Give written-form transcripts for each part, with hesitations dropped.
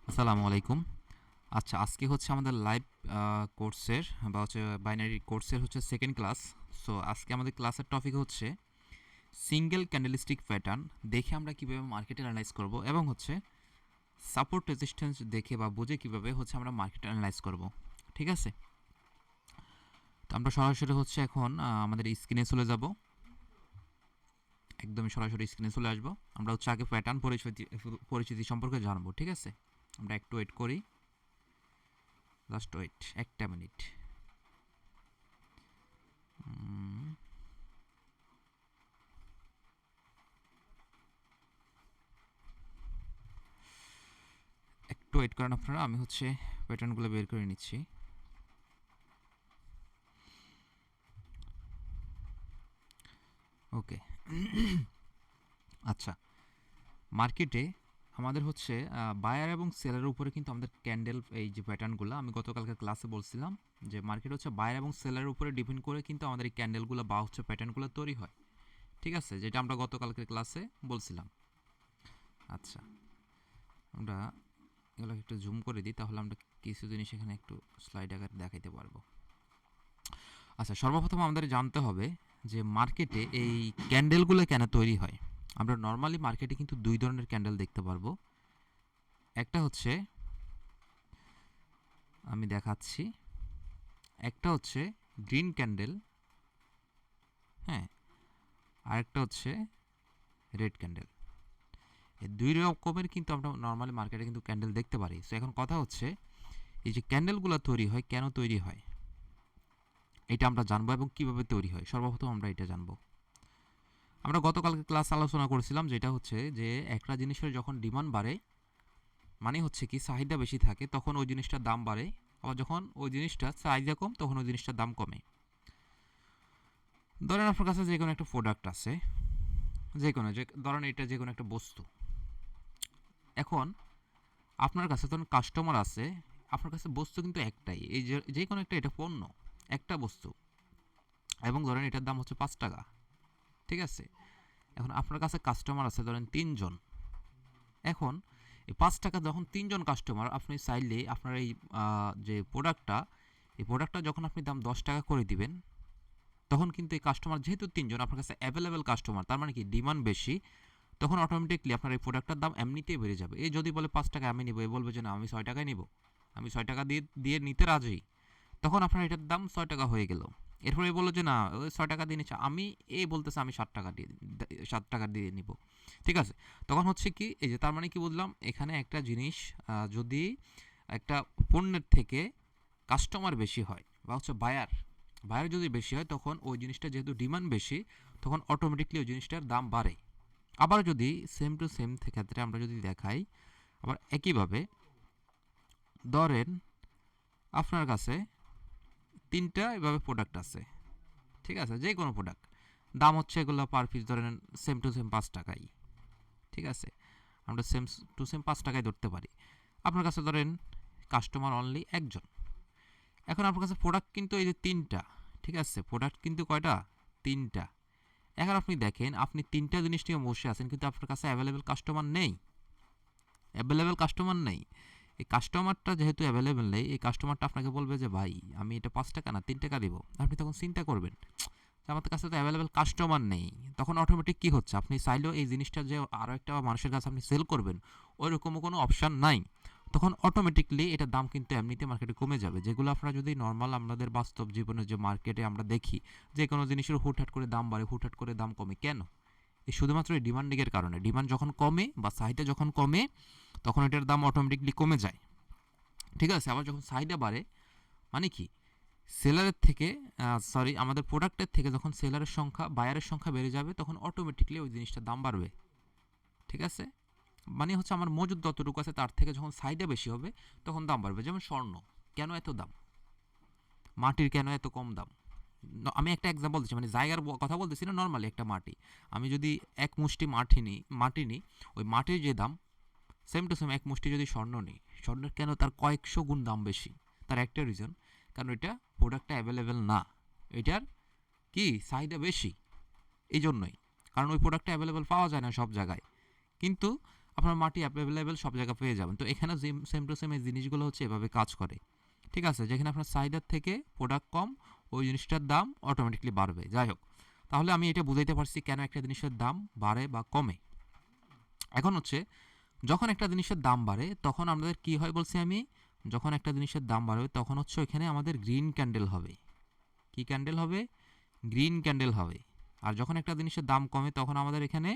আসসালামু আলাইকুম। আচ্ছা, আজকে হচ্ছে আমাদের লাইভ কোর্সের বা হচ্ছে বাইনারি কোর্সের হচ্ছে সেকেন্ড ক্লাস। সো আজকে আমাদের ক্লাসের টপিক হচ্ছে সিঙ্গেল ক্যান্ডেলস্টিক প্যাটার্ন দেখে আমরা কীভাবে মার্কেট অ্যানালাইজ করব এবং হচ্ছে সাপোর্ট রেজিস্ট্যান্স দেখে বা বুঝে কীভাবে হচ্ছে আমরা মার্কেট অ্যানালাইজ করব। ঠিক আছে? তো আমরা সরাসরি হচ্ছে এখন আমাদের স্ক্রিনে চলে যাব। একদমই সরাসরি স্ক্রিনে চলে আসবো। আমরা হচ্ছে আগে প্যাটার্ন পরিচিতি সম্পর্কে জানবো। ঠিক আছে? আমরা একটু ওয়েট করি, জাস্ট ওয়েট একটা মিনিট। একটু ওয়েট করেন আপনারা, আমি হচ্ছে প্যাটার্নগুলো বের করে নিচ্ছি। ওকে। আচ্ছা, মার্কেটে আমাদের হচ্ছে বায়ার এবং সেলারের উপরে কিন্তু আমাদের ক্যান্ডেল, এই যে প্যাটার্নগুলো আমি গতকালকে ক্লাসে বলছিলাম যে মার্কেট হচ্ছে বায়ার এবং সেলারের উপরে ডিপেন্ড করে কিন্তু আমাদের এই ক্যান্ডেলগুলো বা হচ্ছে প্যাটার্নগুলো তৈরি হয়। ঠিক আছে, যেটা আমরা গতকালকের ক্লাসে বলছিলাম। আচ্ছা, আমরা এগুলো একটু জুম করে দিই, তাহলে আমরা কিছু জিনিস এখানে একটু স্লাইড আকারে দেখাইতে পারবো। আচ্ছা, সর্বপ্রথম আমাদের জানতে হবে যে মার্কেটে এই ক্যান্ডেলগুলো কেন তৈরি হয়। আমরা নর্মালি মার্কেটে কিন্তু দুই ধরনের ক্যান্ডেল দেখতে পারবো। একটা হচ্ছে, আমি দেখাচ্ছি, একটা হচ্ছে গ্রিন ক্যান্ডেল, হ্যাঁ, আরেকটা হচ্ছে রেড ক্যান্ডেল। এই দুই রকমের কিন্তু আমরা নর্মালি মার্কেটে কিন্তু ক্যান্ডেল দেখতে পারি। সো এখন কথা হচ্ছে, এই যে ক্যান্ডেলগুলো তৈরি হয় কেন তৈরি হয় এটা আমরা জানবো এবং কিভাবে তৈরি হয়। সর্বপ্রথম আমরা এটা জানবো। আমরা গতকালকে ক্লাস আলোচনা করেছিলাম যেটা হচ্ছে যে একটা জিনিসের যখন ডিমান্ড বাড়ে, মানে হচ্ছে কি চাহিদা বেশি থাকে, তখন ওই জিনিসটার দাম বাড়ে। আবার যখন ওই জিনিসটা চাহিদা কম, তখন ওই জিনিসটার দাম কমে। ধরেন আপনার কাছে যে কোনো একটা প্রোডাক্ট আছে, যে কোনো, যে ধরেন এটা যে কোনো একটা বস্তু। এখন আপনার কাছে ধরুন কাস্টমার আছে, আপনার কাছে বস্তু কিন্তু একটাই, এই যে কোনো একটা, এটা পণ্য, একটা বস্তু, এবং ধরেন এটার দাম হচ্ছে 5 টাকা। ঠিক আছে, এখন আপনার কাছে কাস্টমার আছে ধরেন 3 জন। এখন এই 5 টাকা যখন 3 জন কাস্টমার, আপনি চাইলে আপনার এই যে প্রোডাক্টটা, এই প্রোডাক্টটা যখন আপনি দাম 10 টাকা করে দিবেন, তখন কিন্তু এই কাস্টমার যেহেতু 3 জন আপনার কাছে অ্যাভেলেবেল কাস্টমার, তার মানে কি ডিমান্ড বেশি, তখন অটোমেটিকলি আপনার এই প্রোডাক্টটার দাম এমনিতেই বেড়ে যাবে। এই যদি বলে 5 টাকা আমি নিবো, এ বলবে যে না আমি 6 টাকায় নিবো, আমি 6 টাকা দিয়ে দিয়ে নিতে রাজি, তখন আপনার এটার দাম 6 টাকা হয়ে গেল। এরপরে বললো যে না ওই 6 টাকা দিয়ে নিচ্ছে, আমি এই বলতেছে আমি 7 টাকা দিয়ে 7 টাকা দিয়ে নিব। ঠিক আছে, তখন হচ্ছে কি, এই যে তার মানে কি বুঝলাম, এখানে একটা জিনিস যদি একটা পণ্যের থেকে কাস্টমার বেশি হয় বা হচ্ছে বায়ার বায়ার যদি বেশি হয়, তখন ওই জিনিসটা যেহেতু ডিমান্ড বেশি, তখন অটোমেটিকলি ওই জিনিসটার দাম বাড়ে। আবার যদি সেম টু সেম ক্ষেত্রে আমরা যদি দেখাই, আবার একইভাবে ধরেন আপনার কাছে 3টা এভাবে প্রোডাক্ট আছে। ঠিক আছে, যে কোনো প্রোডাক্ট, দাম হচ্ছে এগুলো পার পিস ধরেন সেম টু সেম 5 টাকাই। ঠিক আছে, আমরা সেম টু সেম 5 টাকায় ধরতে পারি। আপনার কাছে ধরেন কাস্টমার অনলি একজন। এখন আপনার কাছে প্রোডাক্ট কিন্তু এই যে 3টা। ঠিক আছে, প্রোডাক্ট কিন্তু কয়টা? 3টা। এখন আপনি দেখেন, আপনি 3টা জিনিস নিয়ে বসে আছেন, কিন্তু আপনার কাছে অ্যাভেলেবেল কাস্টমার নেই। অ্যাভেলেবেল কাস্টমার নেই। এই কাস্টমারটা যেহেতু অ্যাভেলেবেল নেই, এই কাস্টমারটা আপনাকে বলবে যে ভাই আমি এটা 5 টাকা না 3 টাকা দিব। আপনি তখন চিন্তা করবেন যে আমার কাছে তো অ্যাভেলেবেল কাস্টমার নেই। তখন অটোমেটিক কী হচ্ছে, আপনি চাইলেও এই জিনিসটা যে আরও একটা মানুষের কাছে আপনি সেল করবেন, ওই রকমও কোনো অপশান নাই। তখন অটোমেটিকলি এটার দাম কিন্তু এমনিতে মার্কেটে কমে যাবে। যেগুলো আপনারা যদি নর্মাল আমাদের বাস্তব জীবনে যে মার্কেটে আমরা দেখি, যে কোনো জিনিসের হুটহাট করে দাম বাড়ে, হুটহাট করে দাম কমে কেন? এই শুধুমাত্র এই ডিমান্ডিংয়ের কারণে। ডিমান্ড যখন কমে বা চাহিদা যখন কমে, তখন এটার দাম অটোমেটিকলি কমে যায়। ঠিক আছে, আবার যখন চাহিদা বাড়ে, মানে কি, সেলারের থেকে, সরি, আমাদের প্রোডাক্টের থেকে যখন সেলারের সংখ্যা, বায়ারের সংখ্যা বেড়ে যাবে, তখন অটোমেটিকলি ওই জিনিসটার দাম বাড়বে। ঠিক আছে, মানে হচ্ছে আমার মজুদ যতটুকু আছে তার থেকে যখন চাহিদা বেশি হবে, তখন দাম বাড়বে। যেমন স্বর্ণ, কেন এত দাম? মাটির কেন এত কম দাম? আমি একটা এক্সাম্পল দিচ্ছি, মানে জায়গার কথা বলতেছি না, নর্মালি একটা মাটি, আমি যদি এক মুষ্টি মাটি নিই, ওই মাটির যে দাম, সেম টু সেম এক মুষ্টি যদি স্বর্ণ নিই, স্বর্ণের কেন তার কয়েকশো গুণ দাম বেশি? তার একটা রিজন, কারণ এটা প্রোডাক্টটা অ্যাভেলেবেল না, এটার কি চাহিদা বেশি, এই জন্যই। কারণ ওই প্রোডাক্টটা অ্যাভেলেবেল পাওয়া যায় না সব জায়গায়। কিন্তু আপনার মাটি অ্যাভেলেবেল সব জায়গায় পেয়ে যাবেন। তো এখানে সেম টু সেম এই জিনিসগুলো হচ্ছে এভাবে কাজ করে। ঠিক আছে, যেখানে আপনার চাহিদার থেকে প্রোডাক্ট কম, ওই জিনিসটার দাম অটোমেটিকলি বাড়বে। যাই হোক, তাহলে আমি এটা বুঝাইতে পারছি কেন একটা জিনিসের দাম বাড়ে বা কমে। এখন হচ্ছে যখন একটা জিনিসের দাম বাড়ে তখন আমাদের কি হয় বলছি আমি, যখন একটা জিনিসের দাম বাড়বে তখন হচ্ছে ওইখানে আমাদের গ্রিন ক্যান্ডেল হবে। কি ক্যান্ডেল হবে? গ্রিন ক্যান্ডেল হবে। আর যখন একটা জিনিসের দাম কমে তখন আমাদের এখানে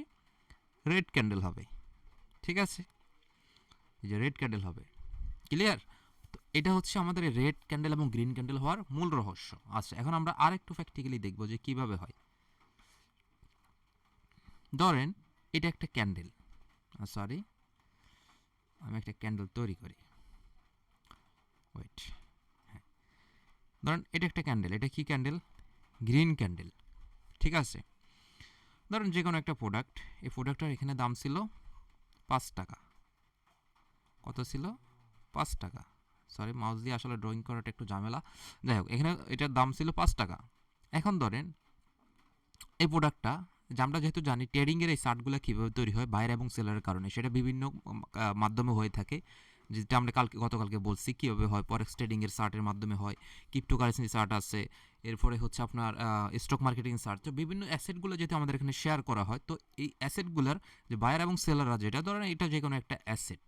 রেড ক্যান্ডেল হবে। ঠিক আছে, এই যে রেড ক্যান্ডেল হবে। ক্লিয়ার? তো এটা হচ্ছে আমাদের রেড ক্যান্ডেল এবং গ্রিন ক্যান্ডেল হওয়ার মূল রহস্য। আচ্ছা, এখন আমরা আরেকটু প্র্যাকটিক্যালি দেখব যে কিভাবে হয়। ধরেন এটা একটা ক্যান্ডেল, সরি আমি একটা ক্যান্ডেল তৈরি করি, ওয়েট। হ্যাঁ, ধরেন এটা একটা ক্যান্ডেল, এটা কি ক্যান্ডেল? Green candle. ঠিক আছে, ধরেন যে কোনো একটা প্রোডাক্ট, এই প্রোডাক্টটার এখানে দাম ছিল 5 টাকা। কত ছিল? 5 টাকা। সরি, মাউস দিয়ে আসলে ড্রয়িং করাটা একটু ঝামেলা। যাই হোক, এখানে এটার দাম ছিল 5 টাকা। এখন ধরেন এই প্রোডাক্টটা, যে আমরা যেহেতু জানি ট্রেডিংয়ের এই চার্টগুলো কীভাবে তৈরি হয়, বায়ার এবং সেলারের কারণে, সেটা বিভিন্ন মাধ্যমে হয়ে থাকে। যেটা আমরা গতকালকে বলছি কীভাবে হয়, ফরেক্স ট্রেডিংয়ের চার্টের মাধ্যমে হয়, ক্রিপ্টোকারেন্সি চার্ট আছে, এরপরে হচ্ছে আপনার স্টক মার্কেটিং চার্ট। তো বিভিন্ন অ্যাসেটগুলো যেহেতু আমাদের এখানে শেয়ার করা হয়, তো এই অ্যাসেটগুলোর যে বায়ার এবং সেলাররা, যেটা ধরেন এটা যে কোনো একটা অ্যাসেট,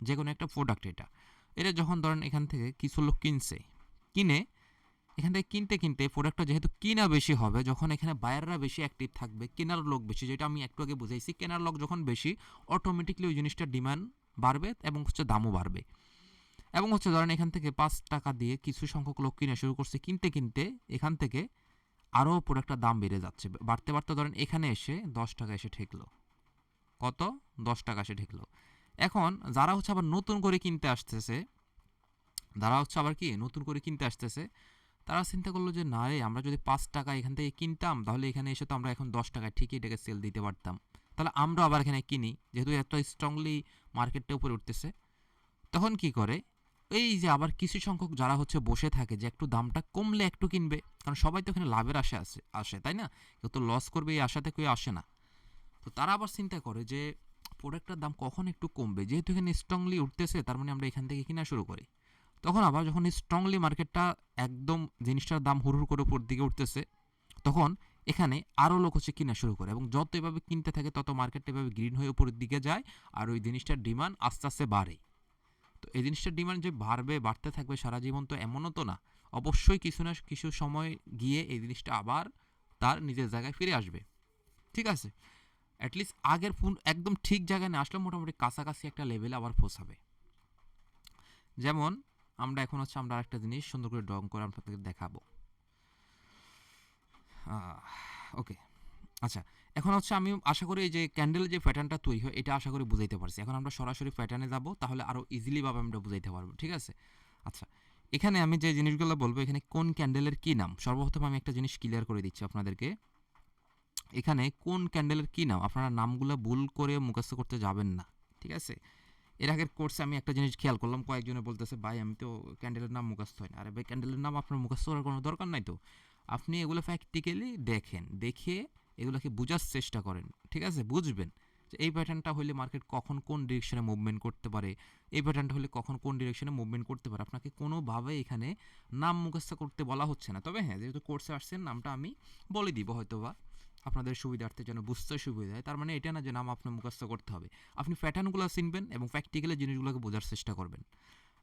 যে কোনো একটা প্রোডাক্ট, এটা এটা যখন ধরেন এখান থেকে কিছু লোক কিনছে, কিনে এখান থেকে কিনতে কিনতে প্রোডাক্টটা যেহেতু কিনা বেশি হবে, যখন এখানে বায়াররা বেশি অ্যাক্টিভ থাকবে, কেনার লোক বেশি, যেটা আমি একটু আগে বুঝাইছি, কেনার লোক যখন বেশি, অটোমেটিকলি ওই জিনিসটার ডিমান্ড বাড়বে এবং হচ্ছে দামও বাড়বে। এবং হচ্ছে ধরেন এখান থেকে 5 টাকা দিয়ে কিছু সংখ্যক লোক কিনা শুরু করছে, কিনতে কিনতে এখান থেকে আরও প্রোডাক্টটার দাম বেড়ে যাচ্ছে, বাড়তে বাড়তে ধরেন এখানে এসে 10 টাকা এসে ঠেকলো। কত? 10 টাকা এসে ঠেকলো। এখন যারা হচ্ছে আবার নতুন করে কিনতে আসতেছে, যারা হচ্ছে আবার কি নতুন করে কিনতে আসতেছে, তারা চিন্তা করলো যে না রে, আমরা যদি 5 টাকা এখান থেকে কিনতাম, তাহলে এখানে এসে তো আমরা এখন 10 টাকায় ঠিকই এটাকে সেল দিতে পারতাম। তাহলে আমরা আবার এখানে কিনি, যেহেতু এত স্ট্রংলি মার্কেটটা উপরে উঠতেছে। তখন কি করে, এই যে আবার কিছু সংখ্যক যারা হচ্ছে বসে থাকে যে একটু দামটা কমলে একটু কিনবে, কারণ সবাই তো এখানে লাভের আশা আসে, তাই না? কেউ তো লস করবে এই আশাতে কেউ আসে না। তো তারা আবার চিন্তা করে যে প্রোডাক্টটার দাম কখন একটু কমবে, যেহেতু এখানে স্ট্রংলি উঠতেছে, তার মানে আমরা এখান থেকে কিনা শুরু করি। তখন আবার যখন স্ট্রংলি মার্কেটটা একদম জিনিসটার দাম হুড় করে উপর দিকে উঠতেছে, তখন এখানে আরও লোক হচ্ছে কিনা শুরু করে, এবং যত এভাবে কিনতে থাকে তত মার্কেটটা এভাবে গ্রিন হয়ে উপরের দিকে যায়, আর ওই জিনিসটার ডিমান্ড আস্তে আস্তে বাড়ে। তো এই জিনিসটার ডিমান্ড যে বাড়তে থাকবে সারা জীবন, তো এমনও তো না। অবশ্যই কিছু না কিছু সময় গিয়ে এই জিনিসটা আবার তার নিজের জায়গায় ফিরে আসবে। ঠিক আছে, অ্যাটলিস্ট আগের একদম ঠিক জায়গায় না আসলে মোটামুটি কাছাকাছি একটা লেভেলে আবার পৌঁছাবে। যেমন আমরা এখন হচ্ছে আমরা একটা জিনিস সুন্দর করে ড্রয়িং করে আপনাদেরকে দেখাবো। ওকে, আচ্ছা, এখন হচ্ছে আমি আশা করি এই যে ক্যান্ডেলের যে প্যাটার্নটা তৈরি হয়, এটা আশা করি বুঝাইতে পারছি। এখন আমরা সরাসরি প্যাটার্নে যাব, তাহলে আরও ইজিলিভাবে আমরা বুঝাইতে পারবো। ঠিক আছে, আচ্ছা, এখানে আমি যে জিনিসগুলো বলবো, এখানে কোন ক্যান্ডেলের কী নাম, সর্বপ্রথম আমি একটা জিনিস ক্লিয়ার করে দিচ্ছি আপনাদেরকে। এখানে কোন ক্যান্ডেলের কী নাম, আপনারা নামগুলো ভুল করে মুখস্থ করতে যাবেন না। ঠিক আছে, এর আগের কোর্সে আমি একটা জিনিস খেয়াল করলাম, কয়েকজনে বলতেছে ভাই আমি তো ক্যান্ডেলের নাম মুখস্থ হয় না। আরে ভাই, ক্যান্ডেলের নাম আপনার মুখস্থ করার কোনো দরকার নাই তো। আপনি এগুলো প্র্যাকটিক্যালি দেখেন, দেখে এগুলোকে বোঝার চেষ্টা করেন। ঠিক আছে, বুঝবেন যে এই প্যাটার্নটা হলে মার্কেট কখন কোন ডিরেকশনে মুভমেন্ট করতে পারে, এই প্যাটার্নটা হলে কখন কোন ডিরেকশনে মুভমেন্ট করতে পারে। আপনাকে কোনোভাবে এখানে নাম মুখস্থ করতে বলা হচ্ছে না। তবে হ্যাঁ, যেহেতু কোর্সে আসছেন, নামটা আমি বলে দিব হয়তোবা আপনাদের সুবিধার্থে, যেন বুঝতে সুবিধা হয়। তার মানে এটা না যে নাম আপনার মুখস্থ করতে হবে। আপনি প্যাটার্নগুলো চিনবেন এবং প্র্যাকটিক্যালি জিনিসগুলোকে বোঝার চেষ্টা করবেন।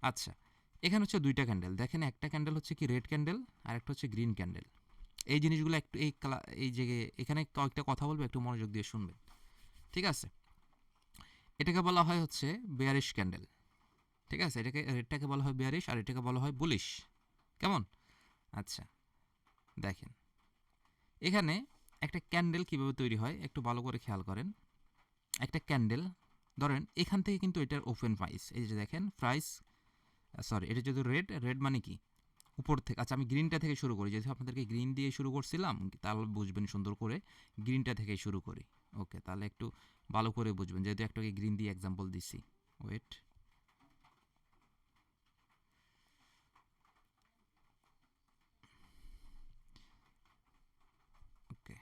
আচ্ছা, এখানে হচ্ছে দুইটা ক্যান্ডেল দেখেন, একটা ক্যান্ডেল হচ্ছে কি রেড ক্যান্ডেল, আর একটা হচ্ছে গ্রিন ক্যান্ডেল। এই জিনিসগুলো একটু এই যে এখানে কয়েকটা কথা বলবো, একটু মনোযোগ দিয়ে শুনবেন। ঠিক আছে, এটাকে বলা হয় হচ্ছে বেয়ারিশ ক্যান্ডেল। ঠিক আছে, রেডটাকে বলা হয় বেয়ারিশ, আর এটাকে বলা হয় বুলিশ। কেমন? আচ্ছা, দেখেন এখানে একটা ক্যান্ডেল কিভাবে তৈরি হয় একটু ভালো করে খেয়াল করেন। একটা ক্যান্ডেল ধরেন এখান থেকে কিন্তু এটার ওপেন প্রাইস, এই যে দেখেন প্রাইস, সরি এটা যদি রেড, রেড মানে কি উপর থেকে। আচ্ছা, আমি গ্রিনটা থেকে শুরু করি, যেহেতু আপনাদেরকে গ্রিন দিয়ে শুরু করছিলাম, তাহলে বুঝবেন সুন্দর করে। গ্রিনটা থেকে শুরু করি। ওকে, তাহলে একটু ভালো করে বুঝবেন, যেহেতু একটাকে গ্রিন দিয়ে এক্সাম্পল দিছি। ওয়েট, ওকে,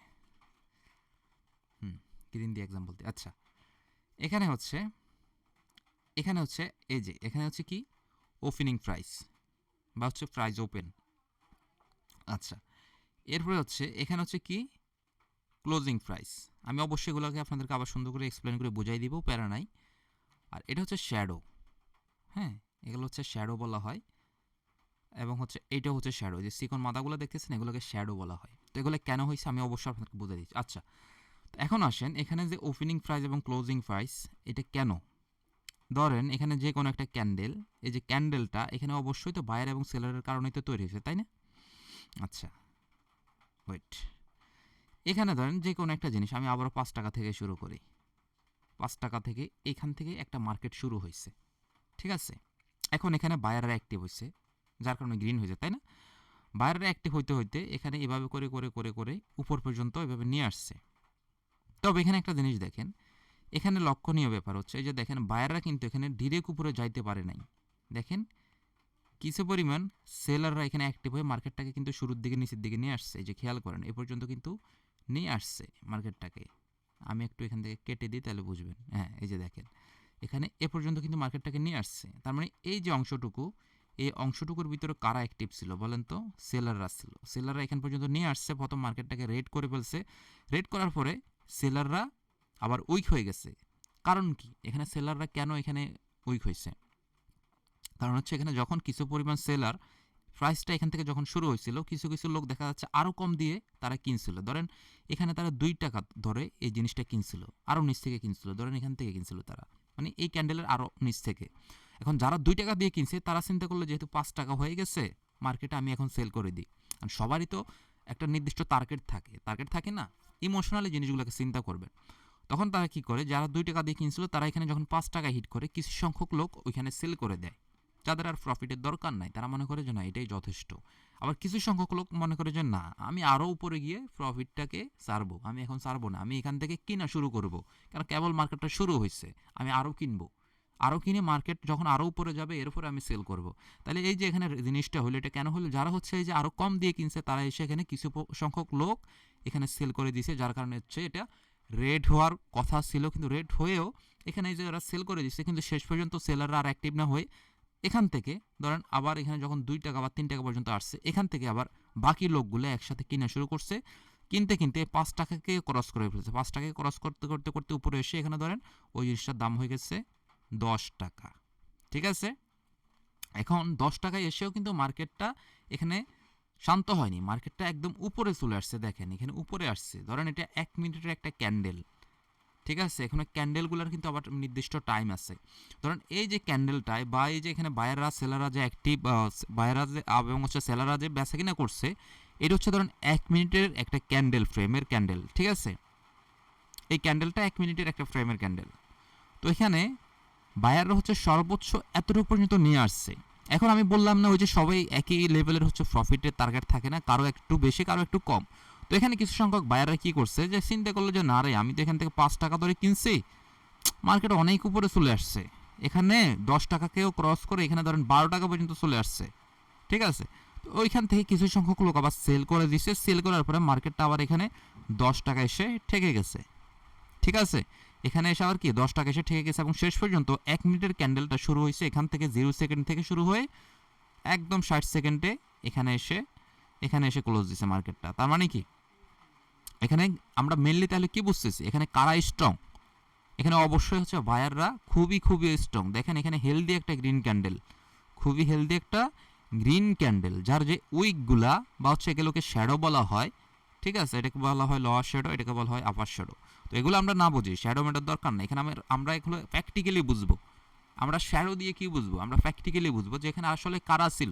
গ্রিন দিয়ে এক্সাম্পল দিই। আচ্ছা, এখানে হচ্ছে এই যে এখানে হচ্ছে কি ওপেনিং প্রাইস বা হচ্ছে প্রাইস ওপেন। আচ্ছা, এরপরে হচ্ছে এখানে হচ্ছে কি ক্লোজিং প্রাইস। আমি অবশ্যই এগুলোকে আপনাদেরকে আবার সুন্দর করে এক্সপ্লেন করে বুঝাই দিব, প্যারা নাই। আর এটা হচ্ছে শ্যাডো, হ্যাঁ, এগুলো হচ্ছে শ্যাডো বলা হয়। এবং হচ্ছে এইটাও হচ্ছে শ্যাডো, যে সিকন মাদাগুলো দেখতেছেন এগুলোকে শ্যাডো বলা হয়। তো এগুলো কেন হয়েছে আমি অবশ্যই আপনাকে বুঝে দিচ্ছি। আচ্ছা, এখন আসেন এখানে যে ওপেনিং প্রাইস এবং ক্লোজিং প্রাইস এটা কেন। ধরেন এখানে যে কোনো একটা ক্যান্ডেল, এই যে ক্যান্ডেলটা এখানে অবশ্যই তো বায়ার এবং সেলারের কারণেই তো তৈরি হয়েছে, তাই না? আচ্ছা, ওয়েট, এখানে ধরেন যে কোনো একটা জিনিস আমি আবারও 5 টাকা থেকে শুরু করি। 5 টাকা থেকে এখান থেকে একটা মার্কেট শুরু হয়েছে, ঠিক আছে? এখন এখানে বায়াররা অ্যাক্টিভ হয়েছে, যার কারণে গ্রিন হয়েছে, তাই না? বায়াররা অ্যাক্টিভ হইতে হইতে এখানে এভাবে করে করে করে করে উপর পর্যন্ত এভাবে নিয়ে আসছে। তবে এখানে একটা জিনিস দেখেন, এখানে লক্ষণীয় ব্যাপার হচ্ছে এই যে দেখেন বায়াররা কিন্তু এখানে ডিরেক্ট উপরে যাইতে পারে নাই। দেখেন কিছু পরিমাণ সেলাররা এখানে অ্যাক্টিভ হয়ে মার্কেটটাকে কিন্তু শুরুর দিকে নিচের দিকে নিয়ে আসছে। এই যে খেয়াল করেন এ পর্যন্ত কিন্তু নিয়ে আসছে মার্কেটটাকে। আমি একটু এখান থেকে কেটে দিই তাহলে বুঝবেন। হ্যাঁ, এই যে দেখেন এখানে এ পর্যন্ত কিন্তু মার্কেটটাকে নিয়ে আসছে। তার মানে এই যে অংশটুকু, এই অংশটুকুর ভিতরে কারা অ্যাক্টিভ ছিল বলেন তো? সেলাররা ছিল। সেলাররা এখান পর্যন্ত নিয়ে আসছে, প্রথম মার্কেটটাকে রেড করে ফেলছে। রেড করার পরে সেলাররা আবার উইক হয়ে গেছে। কারণ কি এখানে সেলাররা কেন এখানে উইক হয়েছে? কারণ হচ্ছে এখানে যখন কিছু পরিমাণ সেলার, প্রাইসটা এখান থেকে যখন শুরু হয়েছিল কিছু কিছু লোক দেখা যাচ্ছে আরও কম দিয়ে তারা কিনছিল। ধরেন এখানে তারা 2 টাকা ধরে এই জিনিসটা কিনছিল, আরও নিচ থেকে কিনছিল, ধরেন এখান থেকে কিনছিল তারা, মানে এই ক্যান্ডেলের আরও নিচ থেকে। এখন যারা 2 টাকা দিয়ে কিনছে তারা চিন্তা করলো যেহেতু 5 টাকা হয়ে গেছে মার্কেটে, আমি এখন সেল করে দিই। কারণ সবারই তো একটা নির্দিষ্ট টার্গেট থাকে না, ইমোশনালি জিনিসগুলোকে চিন্তা করবেন। তখন তারা কি করে, যারা 2 টাকা দিয়ে কিনছিল তারা এখানে যখন 5 টাকা হিট করে কিছু সংখ্যক লোক ওইখানে সেল করে দেয়। যাদের আর প্রফিটের দরকার নাই তারা মনে করে যে না এটাই যথেষ্ট। আবার কিছু সংখ্যক লোক মনে করে যে না আমি আরও উপরে গিয়ে প্রফিটটাকে ছাড়বো, আমি এখন ছাড়বো না, আমি এখান থেকে কিনা শুরু করব, কারণ কেবল মার্কেটটা শুরু হয়েছে, আমি আরও কিনবো, আরও কিনে মার্কেট যখন আরও উপরে যাবে এরপরে আমি সেল করব। তাহলে এই যে এখানে জিনিসটা হলো, এটা কেন হলো? যারা হচ্ছে এই যে আরও কম দিয়ে কিনছে তারা এসে এখানে কিছু সংখ্যক লোক এখানে সেল করে দিয়েছে, যার কারণে হচ্ছে এটা রেড হওয়ার কথা ছিল, কিন্তু রেড হয়েও এখানে এই যে ওরা সেল করে দিচ্ছে, কিন্তু শেষ পর্যন্ত সেলাররা আর অ্যাক্টিভ না হয়ে এখান থেকে ধরেন আবার এখানে যখন 2 টাকা বা 3 টাকা পর্যন্ত আসছে এখান থেকে আবার বাকি লোকগুলো একসাথে কিনা শুরু করছে। কিনতে কিনতে 5 টাকাকে ক্রস করে ফেলছে। 5 টাকাকে ক্রস করতে করতে করতে উপরে এসে এখানে ধরেন ওই জিনিসটার দাম হয়ে গেছে 10 টাকা, ঠিক আছে? এখন 10 টাকায় এসেও কিন্তু মার্কেটটা এখানে শান্ত হয়নি, মার্কেটটা একদম উপরে চলে আসছে। দেখেন এখানে উপরে আসছে, ধরেন এটা 1 মিনিটের একটা ক্যান্ডেল, ঠিক আছে? এখানে ক্যান্ডেলগুলোর কিন্তু আবার নির্দিষ্ট টাইম আছে। ধরেন এই যে ক্যান্ডেলটায় বা এই যে এখানে বায়াররা সেলাররা যে অ্যাক্টিভ, বায়াররা যে এবং হচ্ছে সেলাররা যে বেচা কিনা করছে, এটা হচ্ছে ধরেন 1 মিনিটের একটা ক্যান্ডেল, ফ্রেমের ক্যান্ডেল, ঠিক আছে? এই ক্যান্ডেলটা 1 মিনিটের একটা ফ্রেমের ক্যান্ডেল। তো এখানে বায়াররা হচ্ছে সর্বোচ্চ এতটুকু পর্যন্ত নিয়ে আসছে। এখন আমি বললাম না ওই যে সবাই একই লেভেলের হচ্ছে প্রফিটের টার্গেট থাকে না, কারো একটু বেশি কারো একটু কম। তো এখানে কিছু সংখ্যক বায়াররা কি করছে, যে চিন্তা করলো যে না রে আমি তো এখান থেকে 5 টাকা ধরে কিনছি, মার্কেট অনেক উপরে চলে আসছে, এখানে 10 টাকাকেও ক্রস করে এখানে ধরেন 12 টাকা পর্যন্ত চলে আসছে, ঠিক আছে? তো ওইখান থেকে কিছু সংখ্যক লোক আবার সেল করে দিচ্ছে, সেল করার পরে মার্কেটটা আবার এখানে 10 টাকা এসে ঠেকে গেছে, ঠিক আছে? এখানে এসে আবার কি 10 টাকা এসে ঠেকে গেছে, এবং শেষ পর্যন্ত 1 মিনিটের ক্যান্ডেলটা শুরু হয়েছে এখান থেকে 0 সেকেন্ড থেকে শুরু হয়ে একদম 60 সেকেন্ডে এখানে এসে ক্লোজ দিছে মার্কেটটা। তার মানে কি এখানে আমরা মেনলি তাহলে কি বুঝতেছি, এখানে কারা স্ট্রং? এখানে অবশ্যই হচ্ছে বায়াররা খুবই খুবই স্ট্রং। দেখেন এখানে হেলদি একটা গ্রিন ক্যান্ডেল, খুবই হেলদি একটা গ্রিন ক্যান্ডেল, যার যে উইকগুলা বা হচ্ছে এগুলোকে শ্যাডো বলা হয়, ঠিক আছে? এটাকে বলা হয় লোয়ার শ্যাডো, এটাকে বলা হয় আপার শ্যাডো। তো এগুলো আমরা না বুঝি, শ্যাডো মেটার দরকার নেই, এখানে আমরা এগুলো প্র্যাকটিক্যালি বুঝবো। আমরা শ্যাডো দিয়ে কি বুঝবো? আমরা প্র্যাকটিক্যালি বুঝবো যে এখানে আসলে কারা ছিল।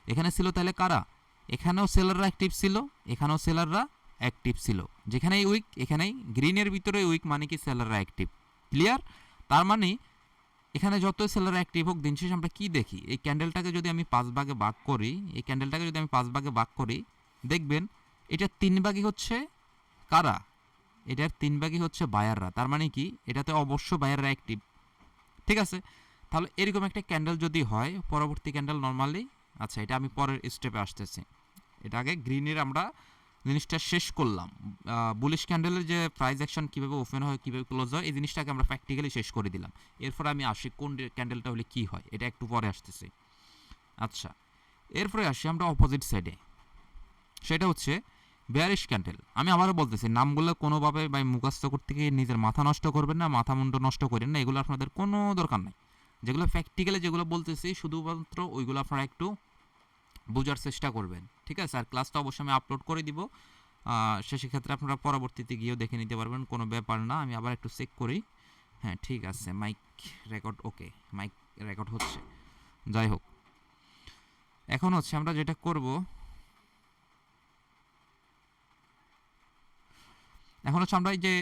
এখানে ছিল তাহলে কারা? এখানেও সেলাররা অ্যাক্টিভ ছিল, এখানেও সেলাররা অ্যাক্টিভ ছিল। যেখানেই উইক এখানেই গ্রিনের ভিতরে উইক, মানে কি সেলাররা অ্যাক্টিভ। ক্লিয়ার? তার মানে এখানে যতই সেলার অ্যাক্টিভ হোক দিন শেষে আমরা কি দেখি, এই ক্যান্ডেলটাকে যদি আমি 5 ভাগে ভাগ করি, এই ক্যান্ডেলটাকে যদি আমি 5 ভাগে ভাগ করি, দেখবেন এটা 3 ভাগই হচ্ছে কারা? এটার 3 ভাগই হচ্ছে বায়াররা। তার মানে কি এটাতে অবশ্য বায়াররা অ্যাক্টিভ, ঠিক আছে? তাহলে এরকম একটা ক্যান্ডেল যদি হয়, পরবর্তী ক্যান্ডেল নর্মালি, আচ্ছা এটা আমি পরের স্টেপে আসতেছি, এটা আগে গ্রিনের আমরা জিনিসটা শেষ করলাম। বুলিশ ক্যান্ডেলের যে প্রাইস অ্যাকশন কীভাবে ওপেন হয় কীভাবে ক্লোজ হয় এই জিনিসটাকে আমরা প্র্যাকটিক্যালি শেষ করে দিলাম। এরপরে আমি আসি কোন ক্যান্ডেলটা হলে কী হয়, এটা একটু পরে আসতেছি। আচ্ছা, এরপরে আসি আমরা অপোজিট সাইডে, সেটা হচ্ছে বেয়ারিশ ক্যান্ডেল। আমি আবারও বলতেছি, নামগুলো কোনোভাবে বা মুখস্থ করতে গিয়ে নিজের মাথা নষ্ট করবেন না, মাথা মুন্ড নষ্ট করেন না, এগুলো আপনাদের কোনো দরকার নাই। যেগুলো প্র্যাকটিক্যালি যেগুলো বলতেছি শুধুমাত্র ওইগুলো আপনারা একটু বোঝার চেষ্টা করবেন, ঠিক আছে? আর ক্লাসটা অবশ্যই আমি আপলোড করে দিব, সেক্ষেত্রে আপনারা পরবর্তীতে গিয়েও দেখে নিতে পারবেন, কোনো ব্যাপার না। আমি আবার একটু চেক করি। হ্যাঁ ঠিক আছে, mike record okay, mike record হচ্ছে। যাই হোক, এখন হচ্ছে আমরা যেটা করব, এখন হচ্ছে আমরা এই যে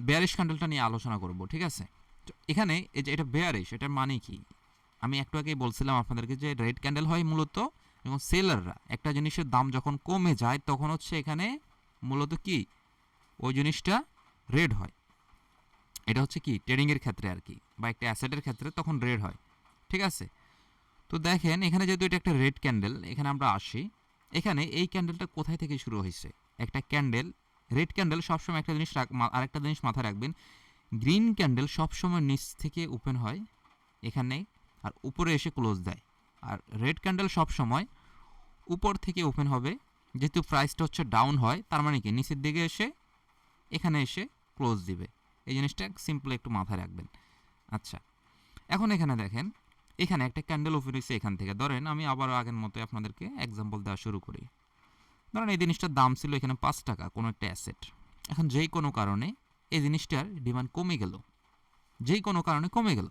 বেয়ারিশ ক্যান্ডেলটা নিয়ে আলোচনা করব, ঠিক আছে? তো এখানে এই যে এটা বেয়ারিশ, এটার মানে কি? আমি একটু আগেই বলছিলাম আপনাদেরকে যে রেড ক্যান্ডেল হয় মূলত যখন সেলাররা একটা জিনিসের দাম যখন কমে যায় তখন হচ্ছে এখানে মূলত কি ওই জিনিসটা রেড হয়। এটা হচ্ছে কি ট্রেডিংয়ের ক্ষেত্রে আর কি, বা একটা অ্যাসেটের ক্ষেত্রে তখন রেড হয়, ঠিক আছে? তো দেখেন এখানে যেহেতু এটা একটা রেড ক্যান্ডেল, এখানে আমরা আসি। এখানে এই ক্যান্ডেলটা কোথায় থেকে শুরু হয়েছে? একটা ক্যান্ডেল, রেড ক্যান্ডেল সবসময় একটা জিনিস আরেকটা জিনিস মাথায় রাখবেন, গ্রিন ক্যান্ডেল সবসময় নিচ থেকে ওপেন হয় এখানে আর উপরে এসে ক্লোজ দেয়, আর রেড ক্যান্ডেল সবসময় উপর থেকে ওপেন হবে। যেহেতু প্রাইসটা হচ্ছে ডাউন হয়, তার মানে কি নিচের দিকে এসে এখানে এসে ক্লোজ দিবে। এই জিনিসটা সিম্পল একটু মাথায় রাখবেন। আচ্ছা, এখন এখানে দেখেন এখানে একটা ক্যান্ডেল ওপেন হয়েছে এখান থেকে। ধরেন আমি আবারও আগের মতো আপনাদেরকে এক্সাম্পল দেওয়া শুরু করি। ধরেন এই জিনিসটার দাম ছিল এখানে 5 টাকা কোনো একটা অ্যাসেট। এখন যেই কোনো কারণে এই জিনিসটার ডিমান্ড কমে গেল, যেই কোনো কারণে কমে গেল,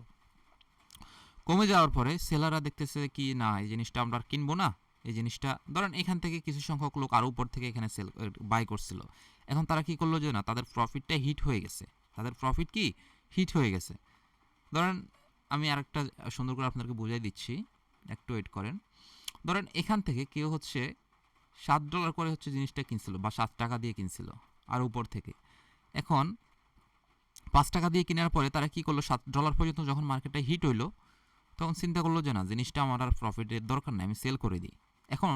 কমে যাওয়ার পরে সেলাররা দেখতেছে কি না এই জিনিসটা আমরা আর কিনবো না। এই জিনিসটা ধরেন এখান থেকে কিছু সংখ্যক লোক আরও উপর থেকে এখানে সেল বাই করছিল। এখন তারা কি করলো যে না তাদের প্রফিটটা হিট হয়ে গেছে, তাদের প্রফিট কি হিট হয়ে গেছে। ধরেন আমি আরেকটা সুন্দর করে আপনাদেরকে বুঝাই দিচ্ছি, একটু ওয়েট করেন। ধরেন এখান থেকে কেউ হচ্ছে $7 করে হচ্ছে জিনিসটা কিনছিল বা 7 টাকা দিয়ে কিনছিল আর উপর থেকে। এখন 5 টাকা দিয়ে কেনার পরে তারা কি করলো, $7 পর্যন্ত যখন মার্কেটটা হিট হইলো তখন চিন্তা করলো যে না জিনিসটা আমার আর প্রফিটের দরকার নেই, আমি সেল করে দিই। এখন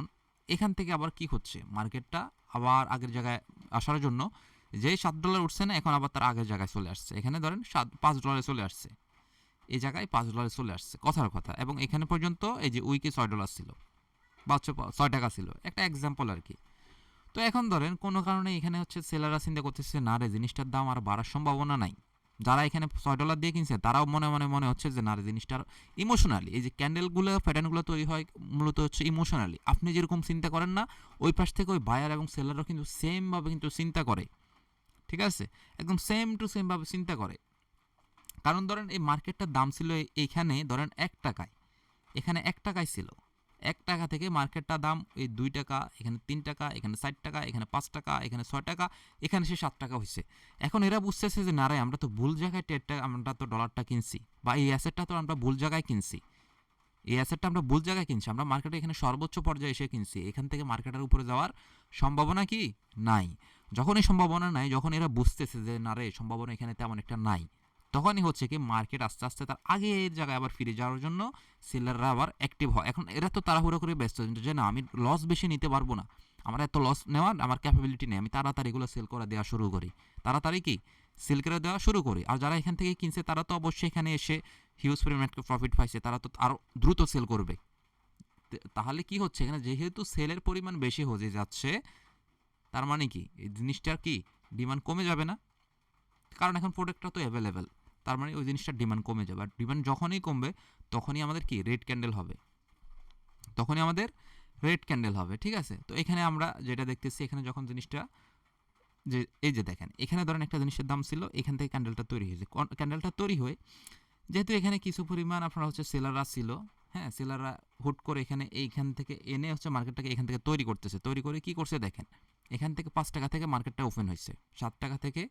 এখান থেকে আবার কি হচ্ছে, মার্কেটটা আবার আগের জায়গায় আসার জন্য যেই $7 উঠছে না এখন আবার তার আগের জায়গায় চলে আসছে। এখানে ধরেন $5 চলে আসছে, এই জায়গায় $5 চলে আসছে, কথার কথা। এবং এখানে পর্যন্ত এই যে উইকে $6 ছিল বা হচ্ছে 6 টাকা ছিল, একটা এক্সাম্পল আর কি। তো এখন ধরেন কোনো কারণে এখানে হচ্ছে সেলাররা চিন্তা করতেছে না রে জিনিসটার দাম আর বাড়ার সম্ভাবনা নাই। যারা এখানে $6 দিয়ে কিনছে তারাও মনে মনে মনে হচ্ছে যে না রে জিনিসটার ইমোশনালি, এই যে ক্যান্ডেলগুলো প্যাটার্নগুলো তৈরি হয় মূলত হচ্ছে ইমোশনালি। আপনি যেরকম চিন্তা করেন না, ওই পাশ থেকে ওই বায়ার এবং সেলারও কিন্তু সেমভাবে কিন্তু চিন্তা করে, ঠিক আছে? একদম সেম টু সেমভাবে চিন্তা করে। কারণ ধরেন এই মার্কেটটার দাম ছিল এইখানে ধরেন 1 টাকায়, এখানে 1 টাকায় ছিল। 1 টাকা থেকে মার্কেটটা দাম এই 2 টাকা, এখানে 3 টাকা, এখানে 4 টাকা, এখানে 5 টাকা, এখানে 6 টাকা, এখানে সে 7 টাকা হয়েছে। এখন এরা বুঝতেছে যে না রে আমরা তো ভুল জায়গায় আমরা তো ডলারটা কিনছি, বা এই অ্যাসেটটা তো আমরা ভুল জায়গায় কিনছি। এই অ্যাসেটটা আমরা ভুল জায়গায় কিনছি, আমরা মার্কেটে এখানে সর্বোচ্চ পর্যায়ে এসে কিনছি, এখান থেকে মার্কেটের উপরে যাওয়ার সম্ভাবনা কি নাই। যখন এই সম্ভাবনা নাই, যখন এরা বুঝতেছে যে না রে সম্ভাবনা এখানে তেমন একটা নাই, তখনই হচ্ছে কি মার্কেট আস্তে আস্তে তার আগের জায়গায় আবার ফিরে যাওয়ার জন্য সেলাররা আবার অ্যাক্টিভ হয়। এখন এরা তো তাড়াহুড়ো করে ব্যস্ত যে না আমি লস বেশি নিতে পারবো না, আমার এত লস নেওয়ার আমার ক্যাপাবিলিটি নেই, আমি তাড়াতাড়ি এগুলো সেল করে দেওয়া শুরু করি, তাড়াতাড়ি কি সেল করে দেওয়া শুরু করি। আর যারা এখান থেকে কিনছে তারা তো অবশ্যই এখানে এসে হিউজ পরিমাণ প্রফিট পাইছে, তারা তো আরও দ্রুত সেল করবে। তাহলে কি হচ্ছে এখানে যেহেতু সেলের পরিমাণ বেশি হয়ে যাচ্ছে, তার মানে কি এই জিনিসটার কি ডিমান্ড কমে যাবে না? কারণ এখন প্রোডাক্টটা তো অ্যাভেলেবেল, তার মানে ওই জিনিসটার ডিমান্ড কমে যাবে। আর ডিমান্ড যখনই কমবে তখনই আমাদের কি রেড ক্যান্ডেল হবে, তখনই আমাদের রেড ক্যান্ডেল হবে, ঠিক আছে? তো এখানে আমরা যেটা দেখতেছি, এখানে যখন জিনিসটা যে এই যে দেখেন এখানে ধরেন একটা জিনিসের দাম ছিল, এখান থেকে ক্যান্ডেলটা তৈরি হয়েছে। ক্যান্ডেলটা তৈরি হয়ে যেহেতু এখানে কিছু পরিমাণ আপনারা হচ্ছে সেলাররা ছিল, হ্যাঁ সেলাররা হুট করে এখানে এইখান থেকে এনে হচ্ছে মার্কেটটাকে এখান থেকে তৈরি করতেছে, তৈরি করে কি করছে দেখেন এখান থেকে 5 টাকা থেকে মার্কেটটা ওপেন হয়েছে, 7 টাকা থেকে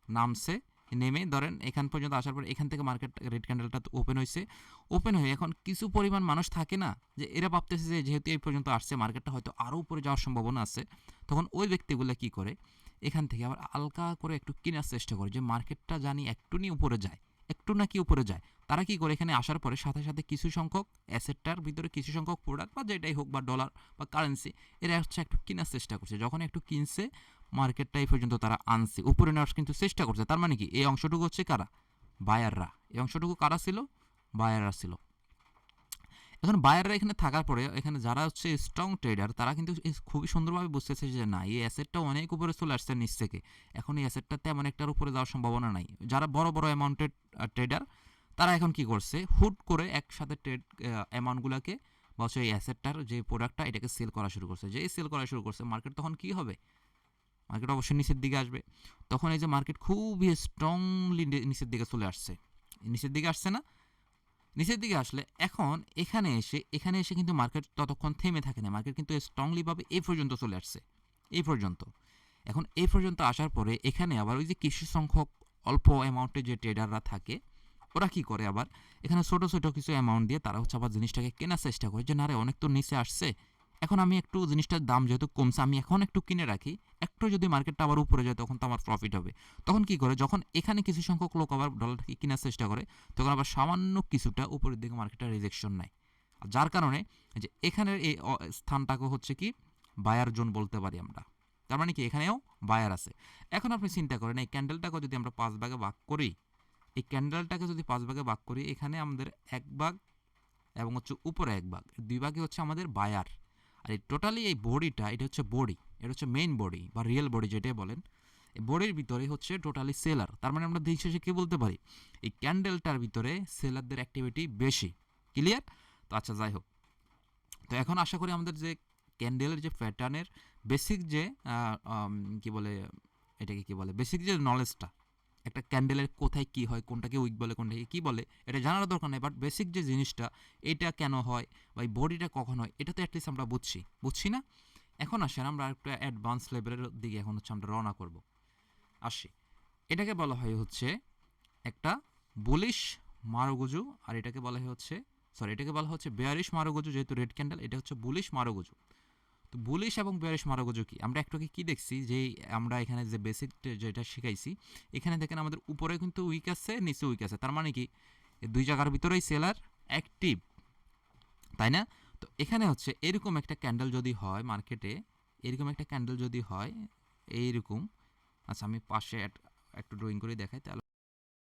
নামছে, নেমে ধরেন এখান পর্যন্ত আসার পর এখান থেকে মার্কেট রেড ক্যান্ডেলটা ওপেন হয়েছে। ওপেন হয়ে এখন কিছু পরিমাণ মানুষ থাকে না যে এরা ভাবতেছে যে যেহেতু এই পর্যন্ত আসছে মার্কেটটা হয়তো আরও উপরে যাওয়ার সম্ভাবনা আছে, তখন ওই ব্যক্তিগুলো কি করে এখান থেকে আবার হালকা করে একটু কেনার চেষ্টা করে যে মার্কেটটা জানি একটু নিয়ে উপরে যায়, একটু নাকি উপরে যায়, তারা কি করে এখানে আসার পরে সাথে সাথে কিছু সংখ্যক অ্যাসেটটার ভিতরে কিছু সংখ্যক প্রোডাক্ট বা যেটাই হোক বা ডলার বা কারেন্সি এরা হচ্ছে একটু কেনার চেষ্টা করছে। যখন একটু কিনছে মার্কেটটা এই পর্যন্ত তারা আনছে, উপরে নেওয়ার কিন্তু চেষ্টা করছে। তার মানে কি এই অংশটুকু হচ্ছে কারা? বায়াররা। এই অংশটুকু কারা ছিল? বায়াররা ছিল। এখন বায়াররা এখানে থাকার পরে এখানে যারা হচ্ছে স্ট্রং ট্রেডার তারা কিন্তু খুবই সুন্দরভাবে বুঝতেছে যে না, এই অ্যাসেটটা অনেক উপরে চলে আসছে নিচ থেকে, এখন এই অ্যাসেটটা তেমন একটার উপরে যাওয়ার সম্ভাবনা নাই। যারা বড় বড় অ্যামাউন্টের ট্রেডার তারা এখন কি করছে, হুট করে একসাথে ট্রেড অ্যামাউন্টগুলোকে বা হচ্ছে এই অ্যাসেটটার যে প্রোডাক্টটা এটাকে সেল করা শুরু করছে। যেই সেল করা শুরু করছে মার্কেট তখন কি হবে? মার্কেট অবশ্যই নিচের দিকে আসবে। তখন এই যে মার্কেট খুবই স্ট্রংলি নিচের দিকে চলে আসছে, নিচের দিকে আসছে না? নিচের দিকে আসলে এখন এখানে এসে কিন্তু মার্কেট ততক্ষণ থেমে থাকে না, মার্কেট কিন্তু স্ট্রংলিভাবে এই পর্যন্ত চলে আসছে, এই পর্যন্ত। এখন এই পর্যন্ত আসার পরে এখানে আবার ওই যে কিছু সংখ্যক অল্প অ্যামাউন্টের যে ট্রেডাররা থাকে ওরা কি করে, আবার এখানে ছোট ছোট কিছু অ্যামাউন্ট দিয়ে তারা হচ্ছে আবার জিনিসটাকে কেনার চেষ্টা করে যে না রে অনেক তো নিচে আসছে, এখন আমি একটু জিনিসটার দাম যেহেতু কমছে আমি এখন একটু কিনে রাখি, একটু যদি মার্কেটটা আবার উপরে যায় তখন তো আমার প্রফিট হবে। তখন কি করে, যখন এখানে কিছু সংখ্যক লোক আবার ডলারটাকে কেনার চেষ্টা করে তখন আবার সামান্য কিছুটা উপরের দিকে মার্কেটটা রিজেকশন নেয়। আর যার কারণে যে এখানের এই স্থানটাকে হচ্ছে কি বায়ার জোন বলতে পারি আমরা। তার মানে কি এখানেও বায়ার আছে। এখন আপনি চিন্তা করেন এই ক্যান্ডেলটাকে যদি আমরা 5 ভাগে ভাগ করি, এই ক্যান্ডেলটাকে যদি 5 ভাগে ভাগ করি, এখানে আমাদের 1 ভাগ এবং হচ্ছে উপরে 1 ভাগ, 2 ভাগে হচ্ছে আমাদের বায়ার। আর এই টোটালি এই বডিটা এটা হচ্ছে বডি, এটা হচ্ছে মেইন বডি বা রিয়েল বডি যেটাই বলেন, এই বডির ভিতরে হচ্ছে টোটালি সেলার। তার মানে আমরা দিন শেষে কী বলতে পারি, এই ক্যান্ডেলটার ভিতরে সেলারদের অ্যাক্টিভিটি বেশি। ক্লিয়ার? তো আচ্ছা যাই হোক, তো এখন আশা করি আমাদের যে ক্যান্ডেলের যে প্যাটার্নের বেসিক যে কি বলে এটাকে কি বলে, বেসিক যে নলেজটা একটা ক্যান্ডেলের কোথায় কি হয়, কোনটাকে উইক বলে কোনটাকে কি বলে এটা জানার দরকার নেই, বাট বেসিক যে জিনিসটা এটা কেন হয় বা এই বডিটা কখন হয় এটা তো অ্যাটলিস্ট আমরা বুঝছি না? এখন আসেন আমরা একটা অ্যাডভান্স লেভেলের দিকে এখন হচ্ছে আমরা রওনা করব। আসি, এটাকে বলা হয় হচ্ছে একটা বুলিশ মারুগুজু, আর এটাকে বলা হয় হচ্ছে এটাকে বলা হচ্ছে বেয়ারিশ মারুগুজু। যেহেতু রেড ক্যান্ডেল এটা হচ্ছে বুলিশ মারুগুজু। তো বুলিশ এবং বেয়ারিশ মারুগুজু কি, আমরা একটু কি দেখছি যে আমরা এখানে যে বেসিক যেটা শিখাইছি এখানে দেখেন আমাদের উপরে কিন্তু উইক আছে নিচে উইক আছে, তার মানে কি এই দুই জায়গার ভিতরেই সেলার অ্যাক্টিভ, তাই না? তো এখানে হচ্ছে এরকম একটা ক্যান্ডেল যদি হয় মার্কেটে, এরকম একটা ক্যান্ডেল যদি হয় এইরকম, আচ্ছা আমি পাশে একটু ড্রয়িং করে দেখাই তাহলে